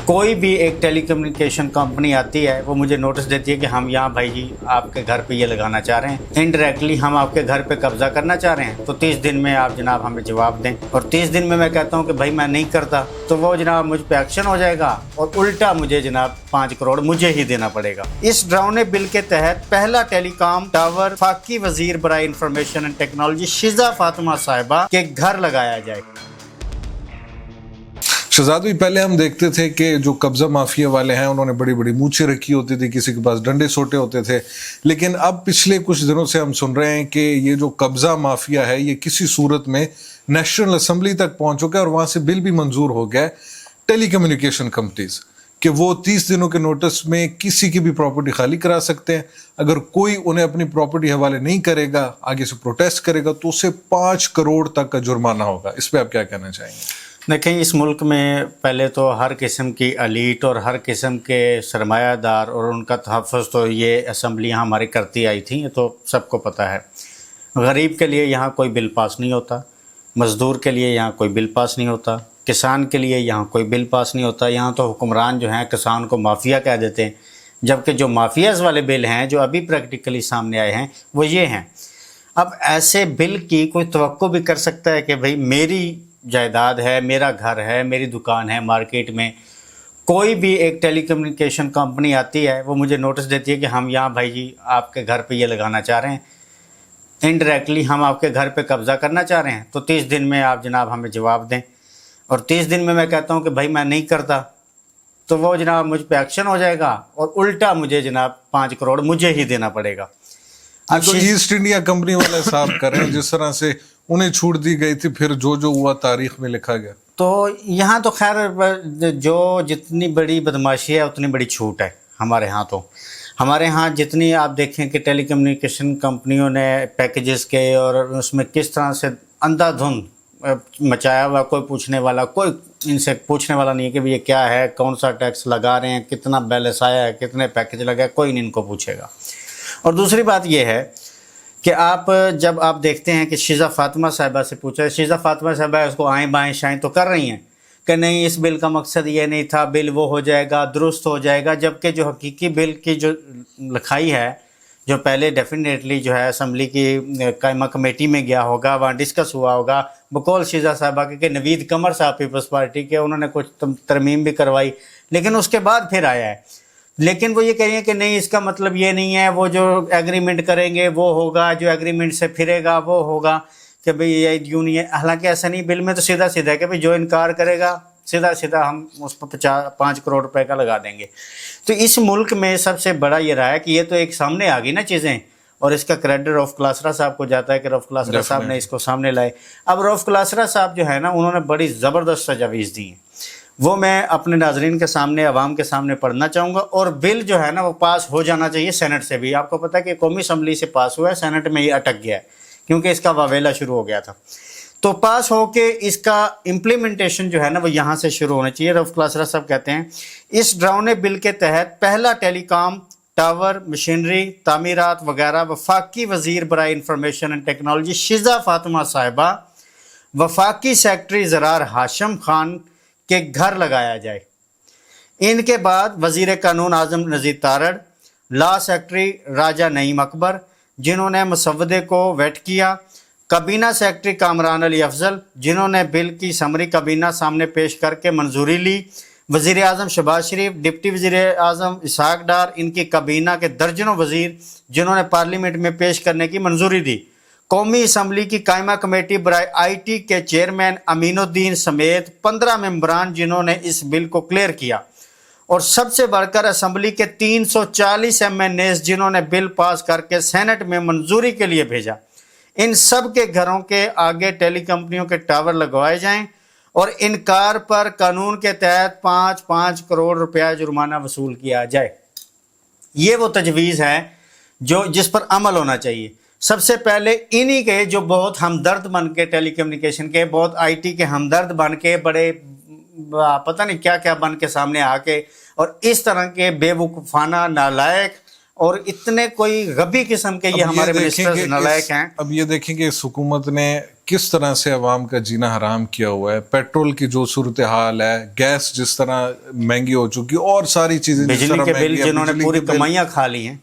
کوئی بھی ایک ٹیلی کمیونیکیشن کمپنی آتی ہے وہ مجھے نوٹس دیتی ہے کہ ہم یہاں بھائی جی آپ کے گھر پہ یہ لگانا چاہ رہے ہیں، انڈائریکٹلی ہم آپ کے گھر پہ قبضہ کرنا چاہ رہے ہیں، تو 30 دن میں آپ جناب ہمیں جواب دیں، اور 30 دن میں کہتا ہوں کہ بھائی میں نہیں کرتا تو وہ جناب مجھ پہ ایکشن ہو جائے گا اور الٹا مجھے جناب 5 کروڑ مجھے ہی دینا پڑے گا۔ اس ڈراؤنے بل کے تحت پہلا ٹیلی کام ٹاور وفاقی وزیر برائے information and technology Shiza Fatima صاحبہ کے گھر لگایا جائے۔ شہزاد بھائی، پہلے ہم دیکھتے تھے کہ جو قبضہ مافیا والے ہیں انہوں نے بڑی بڑی مونچھیں رکھی ہوتی تھی، کسی کے پاس ڈنڈے سوٹے ہوتے تھے، لیکن اب پچھلے کچھ دنوں سے ہم سن رہے ہیں کہ یہ جو قبضہ مافیا ہے یہ کسی صورت میں نیشنل اسمبلی تک پہنچ چکا ہے اور وہاں سے بل بھی منظور ہو گیا ہے ٹیلی کمیونیکیشن کمپنیز کہ وہ 30 دنوں کے نوٹس میں کسی کی بھی پراپرٹی خالی کرا سکتے ہیں۔ اگر کوئی انہیں اپنی پراپرٹی حوالے نہیں کرے گا، آگے سے پروٹیسٹ کرے گا تو اسے 5 کروڑ تک کا جرمانہ ہوگا۔ اس پہ آپ کیا کہنا چاہیں گے؟ دیکھیں، اس ملک میں پہلے تو ہر قسم کی ایلیٹ اور ہر قسم کے سرمایہ دار اور ان کا تحفظ تو یہ اسمبلیاں ہماری کرتی آئی تھیں، یہ تو سب کو پتہ ہے۔ غریب کے لیے یہاں کوئی بل پاس نہیں ہوتا، مزدور کے لیے یہاں کوئی بل پاس نہیں ہوتا، کسان کے لیے یہاں کوئی بل پاس نہیں ہوتا۔ یہاں تو حکمران جو ہیں کسان کو مافیا کہہ دیتے ہیں، جبکہ جو مافیاز والے بل ہیں جو ابھی پریکٹیکلی سامنے آئے ہیں وہ یہ ہیں۔ اب ایسے بل کی کوئی توقع بھی کر سکتا ہے کہ بھئی میری جائیداد ہے، میرا گھر ہے، میری دکان ہے مارکیٹ میں، کوئی بھی ایک ٹیلی کمیونیکیشن کمپنی آتی ہے وہ مجھے نوٹس دیتی ہے کہ ہم یہاں بھائی جی آپ کے گھر پہ یہ لگانا چاہ رہے ہیں، انڈائریکٹلی ہم آپ کے گھر پہ قبضہ کرنا چاہ رہے ہیں، تو 30 دن میں آپ جناب ہمیں جواب دیں، اور 30 دن میں کہتا ہوں کہ بھائی میں نہیں کرتا تو وہ جناب مجھ پہ ایکشن ہو جائے گا اور الٹا مجھے جناب 5 کروڑ مجھے ہی دینا پڑے گا۔ اب تو ایسٹ انڈیا کمپنی والے صاحب کر رہے ہیں جس طرح سے انہیں چھوٹ دی گئی تھی، پھر جو ہوا تاریخ میں لکھا گیا۔ تو یہاں تو خیر جو جتنی بڑی بدماشی ہے اتنی بڑی چھوٹ ہے ہمارے ہاں۔ تو ہمارے ہاں جتنی آپ دیکھیں کہ ٹیلی کمیونیکیشن کمپنیوں نے پیکیجز کے اور اس میں کس طرح سے اندھا دھند مچایا ہوا، کوئی پوچھنے والا، کوئی ان سے پوچھنے والا نہیں ہے کہ یہ کیا ہے، کون سا ٹیکس لگا رہے ہیں، کتنا بیلنس آیا ہے، کتنے پیکیج لگا ہے، کوئی نہیں ان کو پوچھے گا۔ اور دوسری بات یہ ہے کہ جب آپ دیکھتے ہیں کہ شیزہ فاطمہ صاحبہ سے پوچھا ہے، شیزہ فاطمہ صاحبہ اس کو آئیں بائیں شائیں تو کر رہی ہیں کہ نہیں اس بل کا مقصد یہ نہیں تھا، بل وہ ہو جائے گا، درست ہو جائے گا، جبکہ جو حقیقی بل کی جو لکھائی ہے، جو پہلے ڈیفینیٹلی جو ہے اسمبلی کی قائمہ کمیٹی میں گیا ہوگا، وہاں ڈسکس ہوا ہوگا، بقول شیزہ صاحبہ کہ نوید قمر صاحب پیپلز پارٹی کے، انہوں نے کچھ ترمیم بھی کروائی، لیکن اس کے بعد پھر آیا ہے۔ لیکن وہ یہ کہہ رہی ہیں کہ نہیں اس کا مطلب یہ نہیں ہے، وہ جو ایگریمنٹ کریں گے وہ ہوگا، جو ایگریمنٹ سے پھرے گا وہ ہوگا، کہ بھئی یہ یوں نہیں ہے۔ حالانکہ ایسا نہیں، بل میں تو سیدھا سیدھا ہے کہ بھئی جو انکار کرے گا سیدھا سیدھا ہم اس پر 5 کروڑ روپے کا لگا دیں گے۔ تو اس ملک میں سب سے بڑا یہ رہا ہے کہ یہ تو ایک سامنے آ گئی نا چیزیں، اور اس کا کریڈٹ رؤف کلاسرا صاحب کو جاتا ہے کہ رؤف کلاسرا صاحب نے اس کو سامنے لائے۔ اب رؤف کلاسرا صاحب جو ہے نا، انہوں نے بڑی زبردست تجاویز دی ہیں، وہ میں اپنے ناظرین کے سامنے، عوام کے سامنے پڑھنا چاہوں گا۔ اور بل جو ہے نا وہ پاس ہو جانا چاہیے سینٹ سے بھی۔ آپ کو پتہ ہے کہ قومی اسمبلی سے پاس ہوا ہے، سینٹ میں یہ اٹک گیا ہے کیونکہ اس کا واویلا شروع ہو گیا تھا، تو پاس ہو کے اس کا امپلیمنٹیشن جو ہے نا وہ یہاں سے شروع ہونا چاہیے۔ رؤف کلاسرا صاحب کہتے ہیں اس ڈراؤنے بل کے تحت پہلا ٹیلی کام ٹاور، مشینری، تعمیرات وغیرہ وفاقی وزیر برائے information and technology Shiza Fatima صاحبہ، وفاقی سیکرٹری زرار ہاشم خان کے گھر لگایا جائے۔ ان کے بعد وزیر قانون اعظم نذیر تارڑ، لا سیکرٹری راجہ نعیم اکبر جنہوں نے مسودے کو ویٹ کیا، کابینہ سیکرٹری کامران علی افضل جنہوں نے بل کی سمری کابینہ سامنے پیش کر کے منظوری لی، وزیر اعظم شہباز شریف، ڈپٹی وزیر اعظم اسحاق ڈار، ان کی کابینہ کے درجنوں وزیر جنہوں نے پارلیمنٹ میں پیش کرنے کی منظوری دی، قومی اسمبلی کی قائمہ کمیٹی برائے آئی ٹی کے چیئرمین امین الدین سمیت 15 ممبران جنہوں نے اس بل کو کلیئر کیا، اور سب سے بڑھ کر اسمبلی کے 340 ایم این ایز جنہوں نے بل پاس کر کے سینٹ میں منظوری کے لیے بھیجا۔ ان سب کے گھروں کے آگے ٹیلی کمپنیوں کے ٹاور لگوائے جائیں اور انکار پر قانون کے تحت 5 کروڑ روپیہ جرمانہ وصول کیا جائے۔ یہ وہ تجویز ہے جس پر عمل ہونا چاہیے۔ سب سے پہلے انہی کے جو بہت ہمدرد بن کے، ٹیلی کمیونیکیشن کے بہت آئی ٹی کے ہمدرد بن کے، بڑے پتہ نہیں کیا کیا بن کے سامنے آ کے، اور اس طرح کے بے وقوفانہ، نالائق اور اتنے کوئی غبی قسم کے یہ ہمارے منسٹرز نالائق ہیں۔ اب یہ دیکھیں کہ اس حکومت نے کس طرح سے عوام کا جینا حرام کیا ہوا ہے. پیٹرول کی جو صورتحال ہے, گیس جس طرح مہنگی ہو چکی, اور ساری چیزیں جس بجلی طرح کے بل مہنگی ہیں, جنہوں نے بجلی پوری کے بل. کمائیاں کھا لی ہیں.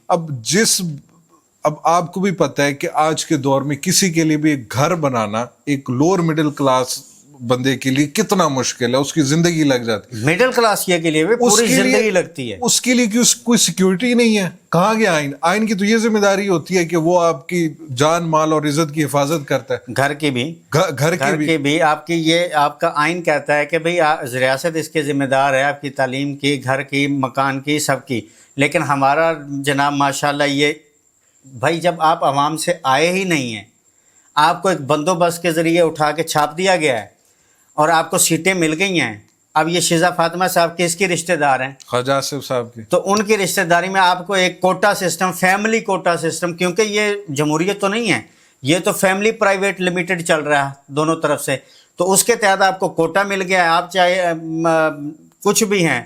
اب آپ کو بھی پتہ ہے کہ آج کے دور میں کسی کے لیے بھی ایک گھر بنانا ایک لوور مڈل کلاس بندے کے لیے کتنا مشکل ہے, اس کی زندگی لگ جاتی ہے. مڈل کلاس کے لیے بھی پوری زندگی لگتی ہے. اس کے لیے کوئی سیکیورٹی نہیں ہے. کہاں گیا آئین؟ آئین کی تو یہ ذمہ داری ہوتی ہے کہ وہ آپ کی جان مال اور عزت کی حفاظت کرتا ہے. گھر کی بھی آپ کی یہ آپ کا آئین کہتا ہے کہ بھئی ریاست اس کے ذمہ دار ہے, آپ کی تعلیم کی, گھر کی, مکان کی, سب کی. لیکن ہمارا جناب ماشاءاللہ یہ بھائی جب آپ عوام سے آئے ہی نہیں ہیں, آپ کو ایک بندوبست کے ذریعے اٹھا کے چھاپ دیا گیا ہے اور آپ کو سیٹیں مل گئی ہیں. اب یہ شیزہ فاطمہ صاحب کس کی رشتہ دار ہیں؟ خواجہ آصف صاحب کی. تو ان کی رشتہ داری میں آپ کو ایک quota system, family quota system, کیونکہ یہ جمہوریت تو نہیں ہے, یہ تو فیملی پرائیویٹ لمیٹڈ چل رہا ہے دونوں طرف سے. تو اس کے تحت آپ کو کوٹا مل گیا ہے. آپ چاہے کچھ بھی ہیں,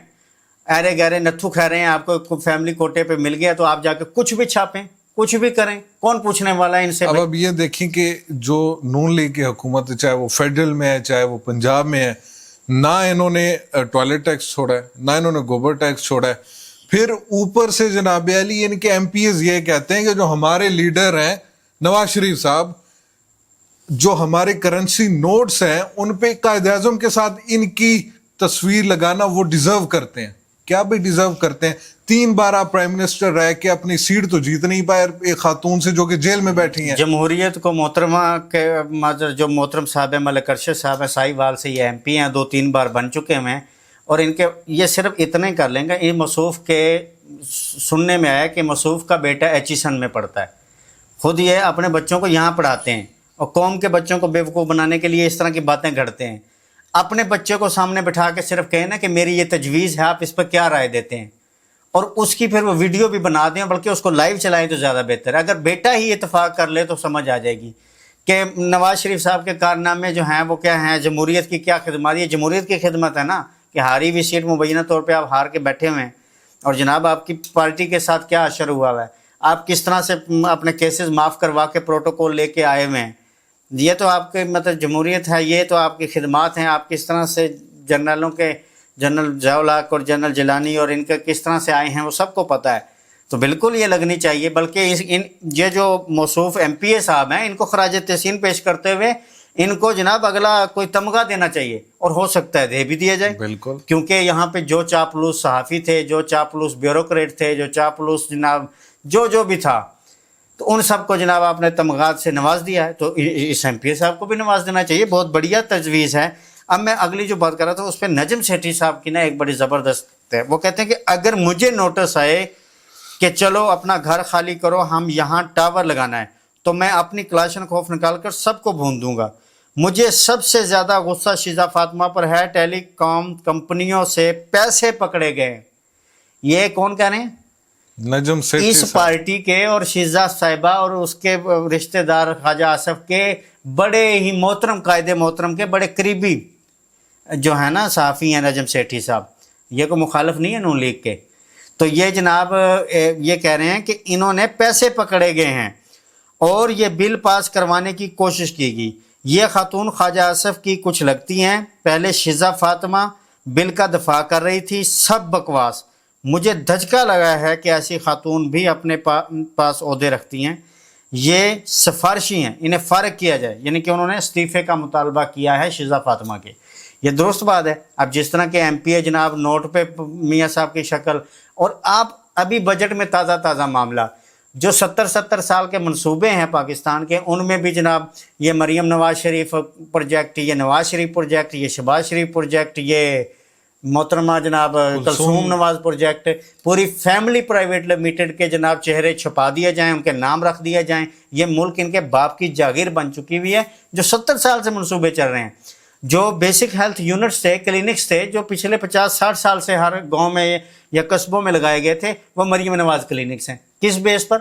ایرے گہرے نتھو کھہ رہے ہیں, آپ کو فیملی کوٹے پہ مل گیا تو آپ جا کے کچھ بھی چھاپیں, کچھ بھی کریں, کون پوچھنے والا ہے ان سے؟ اب یہ دیکھیں کہ جو نون لیگ کی حکومت ہے, چاہے وہ فیڈرل میں ہے چاہے وہ پنجاب میں ہے, نہ انہوں نے ٹوائلٹ ٹیکس چھوڑا ہے, نہ انہوں نے گوبر ٹیکس چھوڑا ہے. پھر اوپر سے جناب علی ان کے ایم پی ایز یہ کہتے ہیں کہ جو ہمارے لیڈر ہیں نواز شریف صاحب, جو ہمارے کرنسی نوٹس ہیں ان پہ قائد اعظم کے ساتھ ان کی تصویر لگانا وہ ڈیزرو کرتے ہیں. کیا بھی ڈیزرو کرتے ہیں؟ 3 بار آپ پرائم منسٹر رہ کے اپنی سیٹ تو جیت نہیں پائے ایک خاتون سے جو کہ جیل میں بیٹھی ہیں. جمہوریت کو محترمہ کے جو محترم صاحب ہیں ملک ارشد صاحب ہیں سائی وال سے, یہ ایم پی ہیں, 2-3 بار بن چکے ہیں, اور ان کے یہ صرف اتنے کر لیں گے. یہ مصوف کے سننے میں آیا کہ مصوف کا بیٹا ایچیسن میں پڑھتا ہے, خود یہ اپنے بچوں کو یہاں پڑھاتے ہیں اور قوم کے بچوں کو بیوقوف بنانے کے لیے اس طرح کی باتیں گھڑتے ہیں. اپنے بچے کو سامنے بٹھا کے صرف کہنا کہ میری یہ تجویز ہے, آپ اس پر کیا رائے دیتے ہیں, اور اس کی پھر وہ ویڈیو بھی بنا دیں, بلکہ اس کو لائیو چلائیں تو زیادہ بہتر ہے. اگر بیٹا ہی اتفاق کر لے تو سمجھ آ جائے گی کہ نواز شریف صاحب کے کارنامے جو ہیں وہ کیا ہیں, جمہوریت کی کیا خدمات. یہ جمہوریت کی خدمت ہے نا کہ ہاری ہوئی سیٹ مبینہ طور پہ آپ ہار کے بیٹھے ہوئے ہیں, اور جناب آپ کی پارٹی کے ساتھ کیا اشر ہوا ہے, آپ کس طرح سے اپنے کیسز معاف کروا کے پروٹوکول لے کے آئے ہوئے ہیں. یہ تو آپ کے مطلب جمہوریت ہے, یہ تو آپ کی خدمات ہیں. آپ کس طرح سے جنرلوں کے, جنرل ضیاء الحق اور جنرل جیلانی اور ان کے کس طرح سے آئے ہیں وہ سب کو پتہ ہے. تو بالکل یہ لگنی چاہیے. بلکہ یہ جو موصوف ایم پی اے صاحب ہیں ان کو خراج تحسین پیش کرتے ہوئے ان کو جناب اگلا کوئی تمغہ دینا چاہیے, اور ہو سکتا ہے دے بھی دیا جائے. بالکل, کیونکہ یہاں پہ جو چاپلوس صحافی تھے, جو چاپلوس بیوروکریٹ تھے, جو چاپلوس جناب جو بھی تھا, تو ان سب کو جناب آپ نے تمغات سے نواز دیا ہے. تو اس ایم پی اے صاحب کو بھی نواز دینا چاہیے. بہت بڑھیا تجویز ہے. اب میں اگلی جو بات کر رہا تھا اس پہ نجم سیٹھی صاحب کی نا ایک بڑی زبردست ہے. وہ کہتے ہیں کہ اگر مجھے نوٹس آئے کہ چلو اپنا گھر خالی کرو, ہم یہاں ٹاور لگانا ہے, تو میں اپنی کلاشن خوف نکال کر سب کو بھون دوں گا. مجھے سب سے زیادہ غصہ شیزہ فاطمہ پر ہے. ٹیلی کام کمپنیوں سے پیسے پکڑے گئے. یہ کون کہہ رہے ہیں؟ نجم سیٹھی اس پارٹی کے اور شیزہ صاحبہ اور اس کے رشتہ دار خواجہ آصف کے بڑے ہی محترم, قائد محترم کے بڑے قریبی جو ہے نا صحافی ہیں نجم سیٹھی صاحب, یہ کوئی مخالف نہیں ہے نون لیگ کے. تو یہ جناب یہ کہہ رہے ہیں کہ انہوں نے پیسے پکڑے گئے ہیں اور یہ بل پاس کروانے کی کوشش کی گئی. یہ خاتون خواجہ آصف کی کچھ لگتی ہیں. پہلے شیزہ فاطمہ بل کا دفاع کر رہی تھی, سب بکواس. مجھے دھچکا لگا ہے کہ ایسی خاتون بھی اپنے پاس عہدے رکھتی ہیں. یہ سفارشی ہیں, انہیں فارغ کیا جائے. یعنی کہ انہوں نے استعفے کا مطالبہ کیا ہے شیزہ فاطمہ کے. یہ درست بات ہے. اب جس طرح کے ایم پی اے جناب نوٹ پہ میاں صاحب کی شکل, اور آپ ابھی بجٹ میں تازہ معاملہ جو 70 سال کے منصوبے ہیں پاکستان کے, ان میں بھی جناب یہ مریم نواز شریف پروجیکٹ, یہ نواز شریف پروجیکٹ, یہ شہباز شریف پروجیکٹ, یہ محترمہ جناب کلثوم نواز پروجیکٹ, پوری فیملی پرائیویٹ لمیٹڈ کے جناب چہرے چھپا دیے جائیں, ان کے نام رکھ دیے جائیں. یہ ملک ان کے باپ کی جاگیر بن چکی ہوئی ہے. جو 70 سال سے منصوبے چل رہے ہیں, جو بیسک ہیلتھ یونٹس تھے, کلینکس تھے, جو پچھلے 50-60 سال سے ہر گاؤں میں یا قصبوں میں لگائے گئے تھے, وہ مریم نواز کلینکس ہیں. کس بیس پر,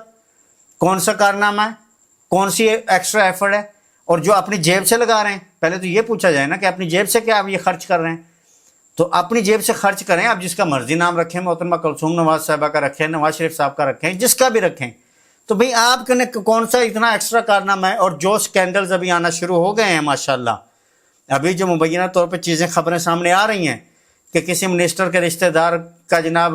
کون سا کارنامہ ہے, کون سی ایکسٹرا ایفرٹ ہے؟ اور جو اپنی جیب سے لگا رہے ہیں, پہلے تو یہ پوچھا جائے نا کہ اپنی جیب سے کیا آپ یہ خرچ کر رہے ہیں. تو اپنی جیب سے خرچ کریں, آپ جس کا مرضی نام رکھیں, محترمہ کلثوم نواز صاحبہ کا رکھیں, نواز شریف صاحب کا رکھیں, جس کا بھی رکھیں. تو بھئی آپ نے کون سا اتنا ایکسٹرا کارنامہ ہے؟ اور جو سکینڈلز ابھی آنا شروع ہو گئے ہیں ماشاءاللہ، ابھی جو مبینہ طور پہ چیزیں خبریں سامنے آ رہی ہیں کہ کسی منسٹر کے رشتہ دار کا جناب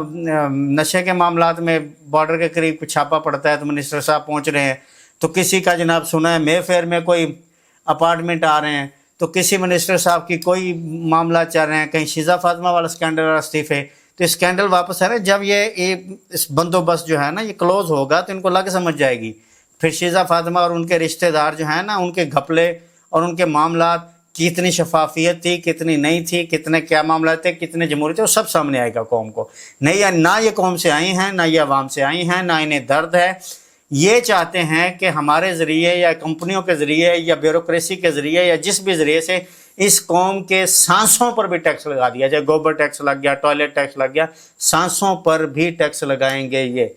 نشے کے معاملات میں بارڈر کے قریب کچھ چھاپا پڑتا ہے تو منسٹر صاحب پہنچ رہے ہیں، تو کسی کا جناب سنا ہے مے فیئر میں کوئی اپارٹمنٹ آ رہے ہیں، تو کسی منسٹر صاحب کی کوئی معاملات چل رہے ہیں، کہیں شیزہ فاطمہ والا سکینڈل اور استعفے، تو اسکینڈل واپس ہے نا، جب یہ اس بندوبست جو ہے نا یہ کلوز ہوگا تو ان کو لگ سمجھ جائے گی، پھر شیزہ فاطمہ اور ان کے رشتہ دار جو ہیں نا ان کے گھپلے اور ان کے معاملات، کتنی شفافیت تھی کتنی نہیں تھی، کتنے کیا معاملات تھے، کتنے جمہوری تھے، وہ سب سامنے آئے گا قوم کو۔ نہیں، نہ یہ قوم سے آئی ہیں، نہ یہ عوام سے آئی ہیں، نہ انہیں درد ہے، یہ چاہتے ہیں کہ ہمارے ذریعے یا کمپنیوں کے ذریعے یا بیوروکریسی کے ذریعے یا جس بھی ذریعے سے اس قوم کے سانسوں پر بھی ٹیکس لگا دیا جائے، گوبر ٹیکس لگ گیا، ٹوائلٹ ٹیکس لگ گیا، سانسوں پر بھی ٹیکس لگائیں گے یہ۔